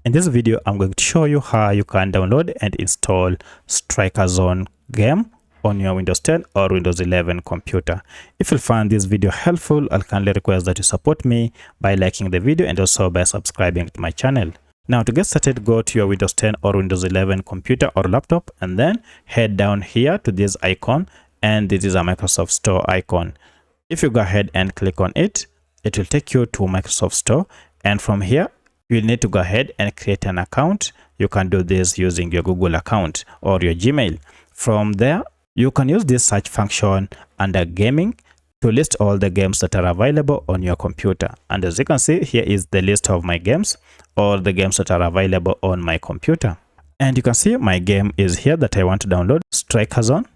In this video, I'm going to show you how you can download and install Striker Zone game on your Windows 10 or Windows 11 computer. If you find this video helpful, I'll kindly request that you support me by liking the video and also by subscribing to my channel. Now to get started, go to your Windows 10 or Windows 11 computer or laptop and then head down here to this icon, and this is a Microsoft Store icon. If you go ahead and click on it, it will take you to Microsoft Store, and from here you'll need to go ahead and create an account. You can do this using your Google account or your Gmail. From there, you can use this search function under gaming to list all the games that are available on your computer. And as you can see, here is the list of my games, or the games that are available on my computer. And you can see my game is here that I want to download, Striker Zone.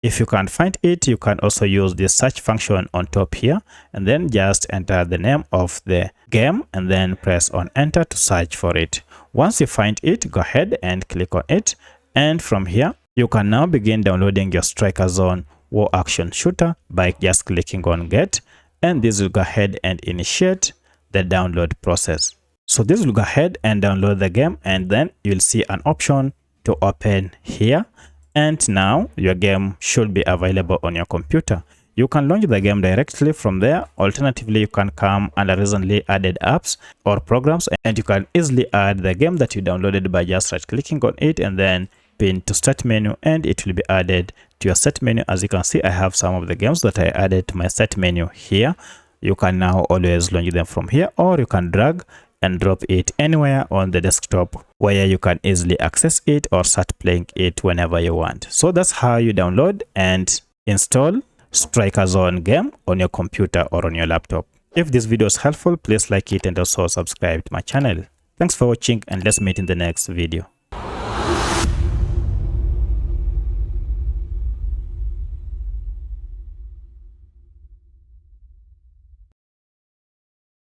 If you can't find it, you can also use the search function on top here and then just enter the name of the game and then press on enter to search for it. Once you find it, go ahead and click on it, and from here you can now begin downloading your Striker Zone War Action Shooter by just clicking on get, and this will go ahead and initiate the download process. So this will go ahead and download the game, and then you'll see an option to open here. And now your game should be available on your computer. You can launch the game directly from there. Alternatively, you can come under recently added apps or programs, and you can easily add the game that you downloaded by just right clicking on it and then pin to start menu, and it will be added to your set menu. As you can see, I have some of the games that I added to my set menu here. You can now always launch them from here, or you can drag and drop it anywhere on the desktop where you can easily access it or start playing it whenever you want. So that's how you download and install Striker Zone game on your computer or on your laptop. If this video is helpful, please like it and also subscribe to my channel. Thanks for watching, and let's meet in the next video.